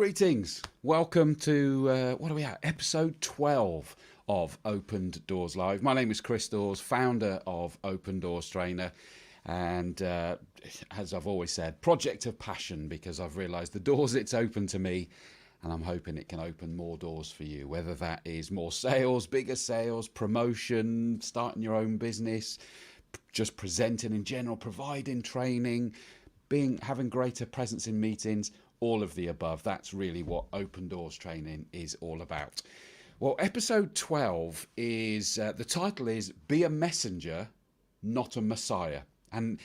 Greetings. Welcome to, what are we at? Episode 12 of Opened Doors Live. My name is Chris Dawes, founder of Open Doors Trainer. And as I've always said, project of passion, because I've realised the doors it's opened to me, and I'm hoping it can open more doors for you, whether that is more sales, bigger sales, promotion, starting your own business, just presenting in general, providing training, having greater presence in meetings, all of the above. That's really what Open Doors Training is all about. Well, episode 12 is, the title is Be a Messenger, Not a Messiah. And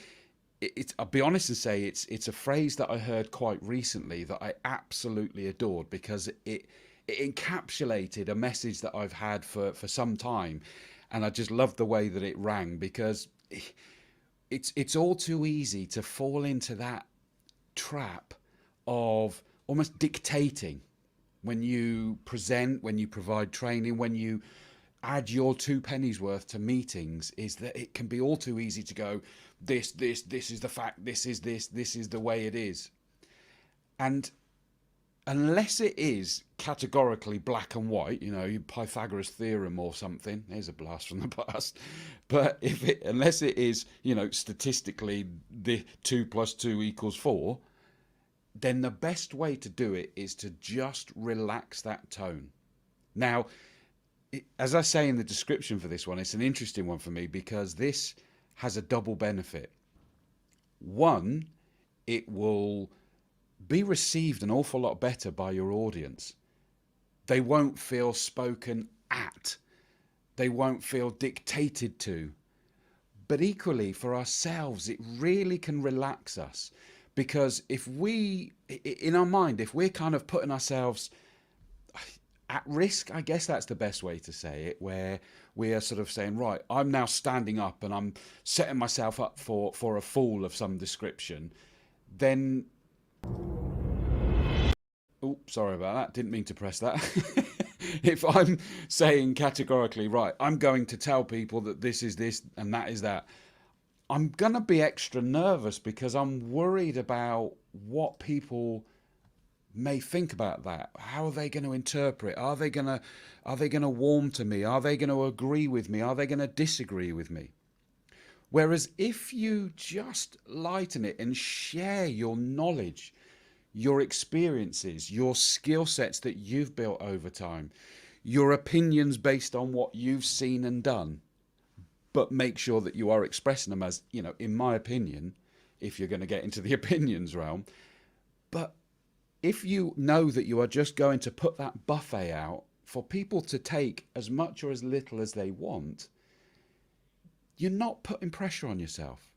I'll be honest and say it's a phrase that I heard quite recently that I absolutely adored, because it encapsulated a message that I've had for some time. And I just loved the way that it rang, because it's all too easy to fall into that trap of almost dictating when you present, when you provide training, when you add your two pennies worth to meetings, is that it can be all too easy to go, this is the fact, this is the way it is. And unless it is categorically black and white, Pythagoras theorem or something, there's a blast from the past. But unless it is, statistically the 2 + 2 = 4, then the best way to do it is to just relax that tone. Now, as I say in the description for this one, it's an interesting one for me, because this has a double benefit. One, it will be received an awful lot better by your audience. They won't feel spoken at. They won't feel dictated to. But equally, for ourselves, it really can relax us. Because if in our mind, if we're kind of putting ourselves at risk, I guess that's the best way to say it, where we are sort of saying, right, I'm now standing up and I'm setting myself up for a fall of some description, then, oh, sorry about that, didn't mean to press that. If I'm saying categorically, right, I'm going to tell people that this is this and that is that, I'm going to be extra nervous, because I'm worried about what people may think about that. How are they going to interpret? Are they going to warm to me? Are they going to agree with me? Are they going to disagree with me? Whereas if you just lighten it and share your knowledge, your experiences, your skill sets that you've built over time, your opinions based on what you've seen and done, but make sure that you are expressing them as, in my opinion, if you're going to get into the opinions realm. But if you know that you are just going to put that buffet out for people to take as much or as little as they want, you're not putting pressure on yourself.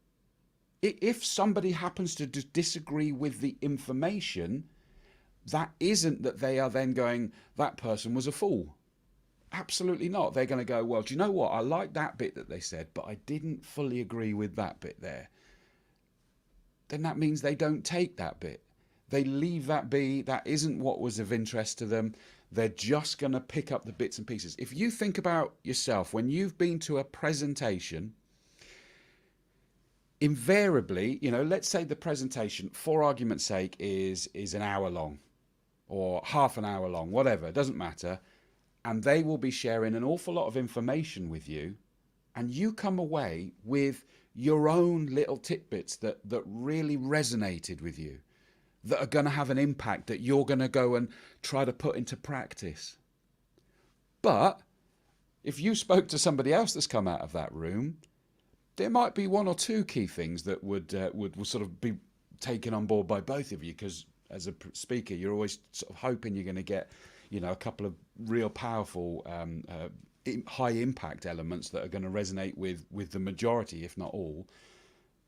If somebody happens to disagree with the information, that isn't that they are then going, that person was a fool. Absolutely not. They're going to go, well, do you know what? I like that bit that they said, but I didn't fully agree with that bit there. Then that means they don't take that bit. They leave that be. That isn't what was of interest to them. They're just going to pick up the bits and pieces. If you think about yourself, when you've been to a presentation, invariably, let's say the presentation, for argument's sake, is an hour long or half an hour long, whatever, it doesn't matter. And they will be sharing an awful lot of information with you, and you come away with your own little tidbits that really resonated with you, that are going to have an impact, that you're going to go and try to put into practice. But if you spoke to somebody else that's come out of that room, there might be one or two key things that would sort of be taken on board by both of you, because as a speaker, you're always sort of hoping you're going to get a couple of real powerful, high impact elements that are going to resonate with the majority, if not all.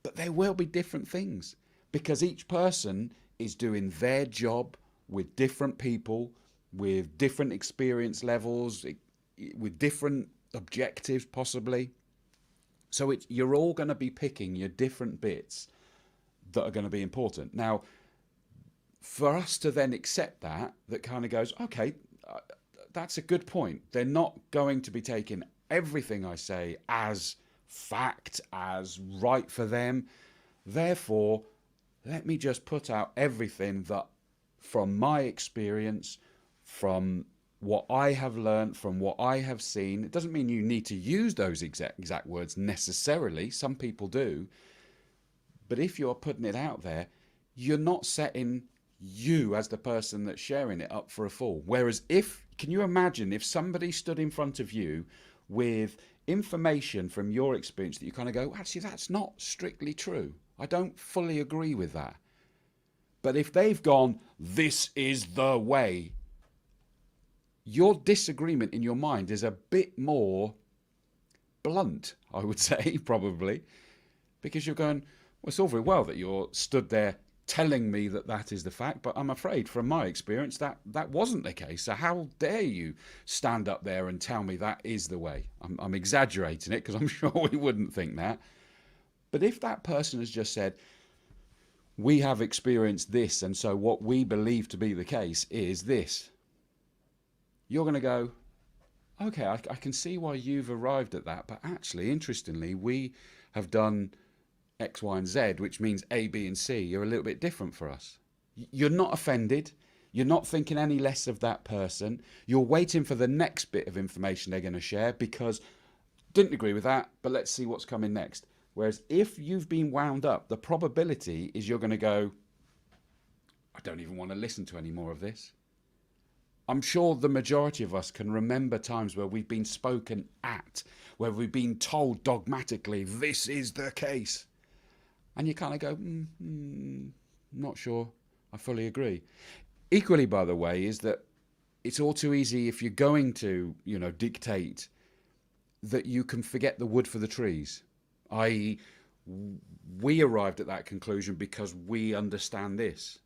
But there will be different things, because each person is doing their job with different people, with different experience levels, with different objectives possibly. So you're all going to be picking your different bits that are going to be important. Now, for us to then accept that kind of goes, okay, that's a good point. They're not going to be taking everything I say as fact, as right for them. Therefore, let me just put out everything that from my experience, from what I have learned, from what I have seen. It doesn't mean you need to use those exact words necessarily. Some people do. But if you're putting it out there, you're not setting you as the person that's sharing it up for a fall. Whereas can you imagine if somebody stood in front of you with information from your experience that you kind of go, actually, that's not strictly true. I don't fully agree with that. But if they've gone, this is the way, your disagreement in your mind is a bit more blunt, I would say, probably, because you're going, well, it's all very well that you're stood there telling me that that is the fact, but I'm afraid from my experience that wasn't the case. So how dare you stand up there and tell me that is the way? I'm exaggerating it because I'm sure we wouldn't think that. But if that person has just said, we have experienced this, and so what we believe to be the case is this, you're going to go, okay, I can see why you've arrived at that, but actually, interestingly, we have done X, Y, and Z, which means A, B, and C are a little bit different for us. You're not offended. You're not thinking any less of that person. You're waiting for the next bit of information they're going to share because didn't agree with that, but let's see what's coming next. Whereas if you've been wound up, the probability is you're going to go, I don't even want to listen to any more of this. I'm sure the majority of us can remember times where we've been spoken at, where we've been told dogmatically, this is the case. And you kind of go, not sure, I fully agree. Equally, by the way, is that it's all too easy if you're going to, dictate, that you can forget the wood for the trees. I.e., we arrived at that conclusion because we understand this.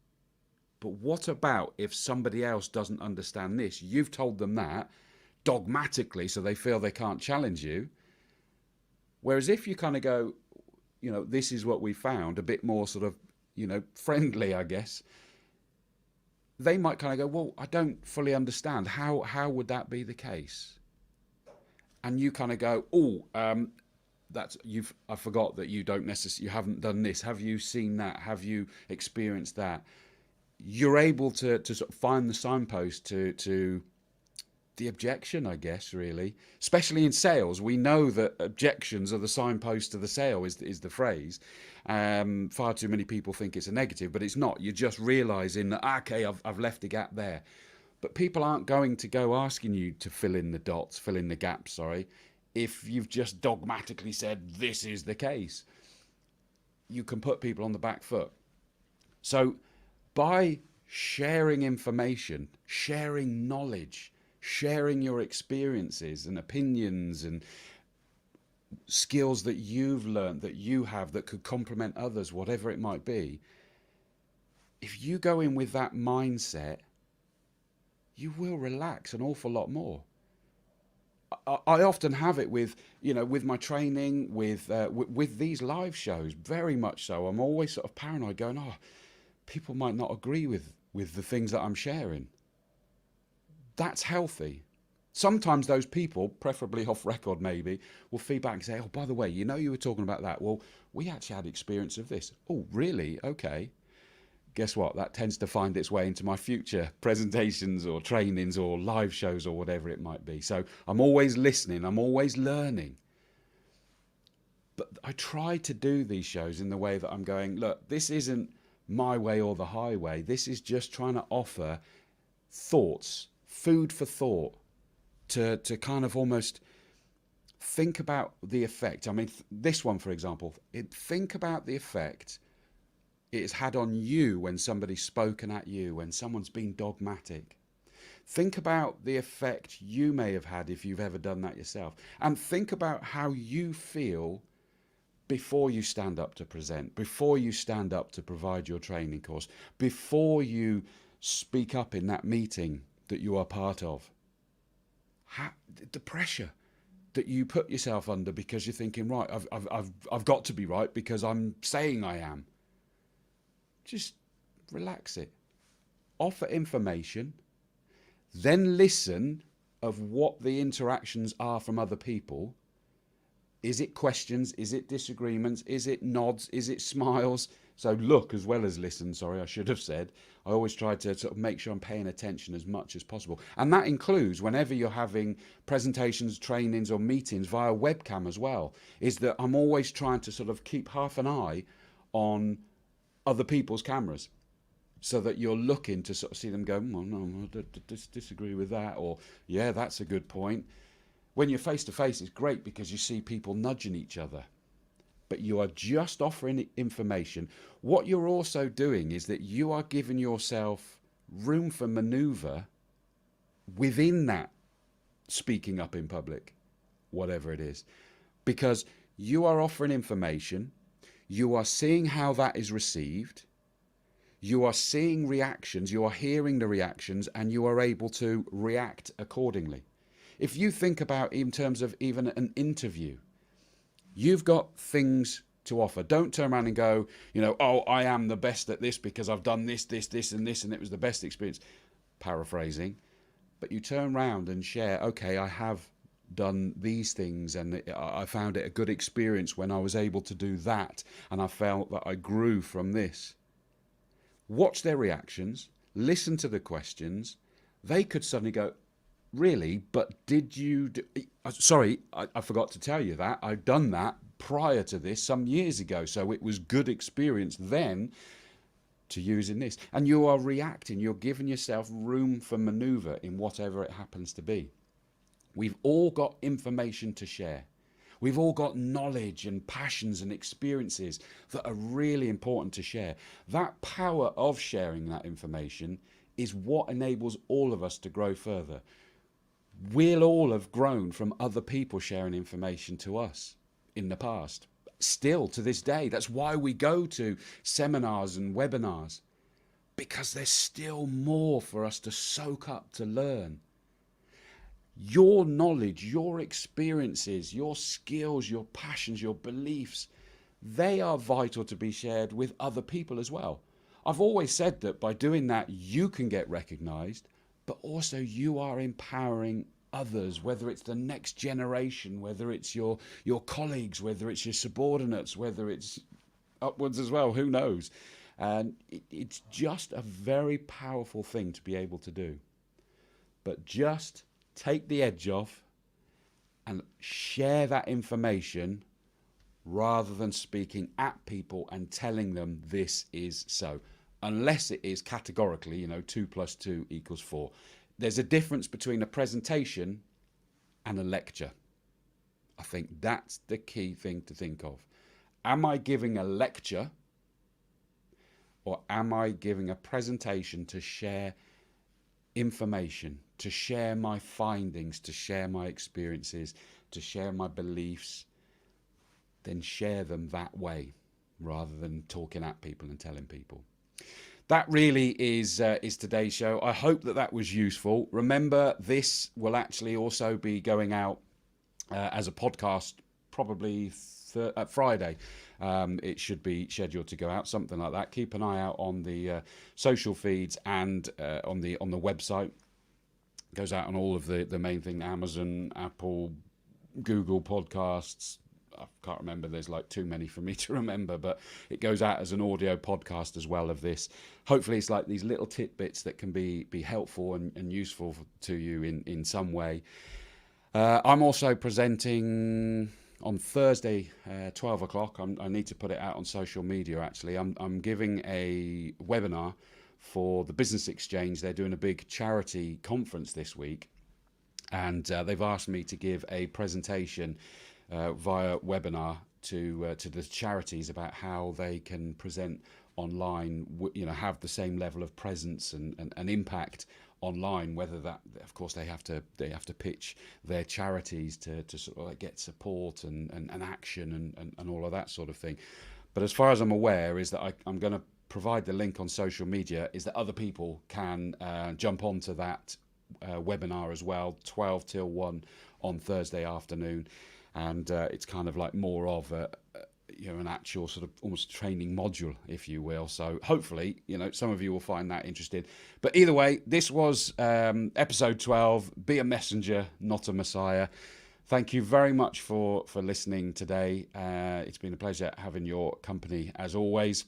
But what about if somebody else doesn't understand this? You've told them that dogmatically so they feel they can't challenge you. Whereas if you kind of go, this is what we found, a bit more sort of, friendly, I guess, they might kind of go, well, I don't fully understand. How would that be the case? And you kind of go, I forgot that you haven't done this. Have you seen that? Have you experienced that? You're able to sort of find the signpost to the objection, I guess, really. Especially in sales, we know that objections are the signpost to the sale, is the phrase. Far too many people think it's a negative, but it's not. You're just realising that, okay, I've left a gap there. But people aren't going to go asking you to fill in the gaps, if you've just dogmatically said, this is the case. You can put people on the back foot. So by sharing information, sharing knowledge, sharing your experiences and opinions and skills that you've learned, that you have, that could complement others, whatever it might be, if you go in with that mindset, you will relax an awful lot more. I often have it with my training, with these live shows, very much so. I'm always sort of paranoid, going, people might not agree with the things that I'm sharing. That's healthy. Sometimes those people, preferably off record maybe, will feedback and say, by the way, you were talking about that. Well, we actually had experience of this. Oh, really? Okay. Guess what? That tends to find its way into my future presentations or trainings or live shows or whatever it might be. So I'm always listening. I'm always learning. But I try to do these shows in the way that I'm going, look, this isn't my way or the highway. This is just trying to offer thoughts, food for thought, to kind of almost think about the effect. I mean, this one, for example, think about the effect it's had on you when somebody's spoken at you, when someone's been dogmatic. Think about the effect you may have had if you've ever done that yourself. And think about how you feel before you stand up to present, before you stand up to provide your training course, before you speak up in that meeting that you are part of. The pressure that you put yourself under because you're thinking, right, I've got to be right because I'm saying I am. Just relax it. Offer information, then listen of what the interactions are from other people. Is it questions? Is it disagreements? Is it nods? Is it smiles? So look as well as listen, sorry, I should have said. I always try to sort of make sure I'm paying attention as much as possible. And that includes whenever you're having presentations, trainings, or meetings via webcam as well, is that I'm always trying to sort of keep half an eye on other people's cameras, so that you're looking to sort of see them go, well, no, I disagree with that, or yeah, that's a good point. When you're face to face, it's great because you see people nudging each other, but you are just offering information. What you're also doing is that you are giving yourself room for maneuver within that speaking up in public, whatever it is, because you are offering information, you are seeing how that is received, you are seeing reactions, you are hearing the reactions, and you are able to react accordingly. If you think about in terms of even an interview, you've got things to offer. Don't turn around and go, oh, I am the best at this because I've done this, and this, and it was the best experience. Paraphrasing. But you turn around and share, okay, I have done these things and I found it a good experience when I was able to do that, and I felt that I grew from this. Watch their reactions, listen to the questions. They could suddenly go, really? But did you sorry, I forgot to tell you that. I've done that prior to this some years ago. So it was good experience then to use in this. And you are reacting. You're giving yourself room for maneuver in whatever it happens to be. We've all got information to share. We've all got knowledge and passions and experiences that are really important to share. That power of sharing that information is what enables all of us to grow further. We'll all have grown from other people sharing information to us in the past. Still to this day, that's why we go to seminars and webinars, because there's still more for us to soak up, to learn. Your knowledge, your experiences, your skills, your passions, your beliefs, they are vital to be shared with other people as well. I've always said that by doing that, you can get recognized, but also you are empowering others, whether it's the next generation, whether it's your colleagues, whether it's your subordinates, whether it's upwards as well, who knows? And it's just a very powerful thing to be able to do. But just take the edge off and share that information rather than speaking at people and telling them this is so. Unless it is categorically, 2 + 2 = 4. There's a difference between a presentation and a lecture. I think that's the key thing to think of. Am I giving a lecture, or am I giving a presentation to share information, to share my findings, to share my experiences, to share my beliefs? Then share them that way rather than talking at people and telling people. That really is today's show. I hope that was useful. Remember, this will actually also be going out as a podcast probably Friday. It should be scheduled to go out, something like that. Keep an eye out on the social feeds and on the website. It goes out on all of the main thing: Amazon, Apple, Google Podcasts. I can't remember, there's like too many for me to remember, but it goes out as an audio podcast as well of this. Hopefully it's like these little tidbits that can be helpful and useful to you in some way. I'm also presenting on Thursday, 12 o'clock. I need to put it out on social media actually. I'm giving a webinar for the Business Exchange. They're doing a big charity conference this week, and they've asked me to give a presentation via webinar to the charities about how they can present online, have the same level of presence and impact online, whether that, of course, they have to pitch their charities to sort of like get support and action and all of that sort of thing. But as far as I'm aware is that I'm going to provide the link on social media, is that other people can jump onto that webinar as well, 12 till 1 on Thursday afternoon. And it's kind of like more of an actual sort of almost training module, if you will. So hopefully, some of you will find that interesting. But either way, this was episode 12. Be a messenger, not a messiah. Thank you very much for listening today. It's been a pleasure having your company as always.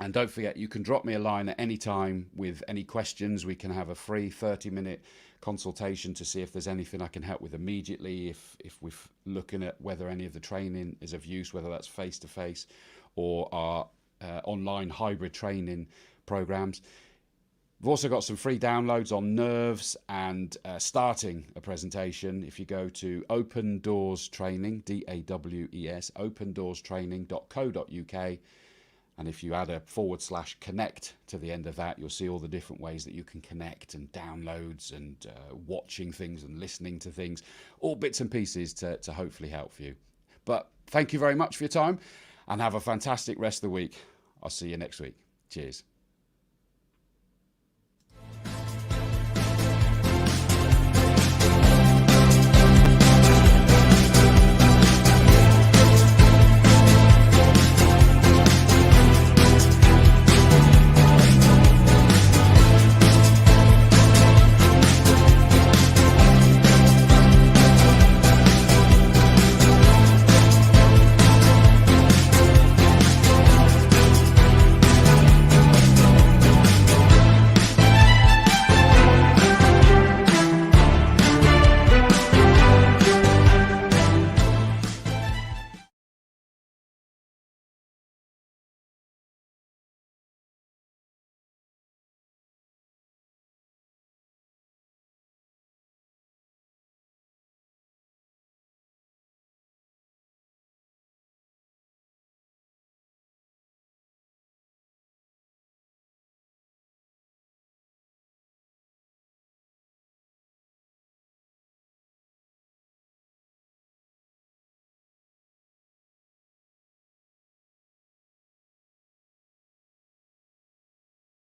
And don't forget, you can drop me a line at any time with any questions. We can have a free 30-minute consultation to see if there's anything I can help with immediately. If we're looking at whether any of the training is of use, whether that's face to face or our online hybrid training programs. We've also got some free downloads on nerves and starting a presentation. If you go to Open Doors Training, DAWES, opendoorstraining.co.uk, and if you add a /connect to the end of that, you'll see all the different ways that you can connect, and downloads and watching things and listening to things, all bits and pieces to hopefully help you. But thank you very much for your time, and have a fantastic rest of the week. I'll see you next week. Cheers.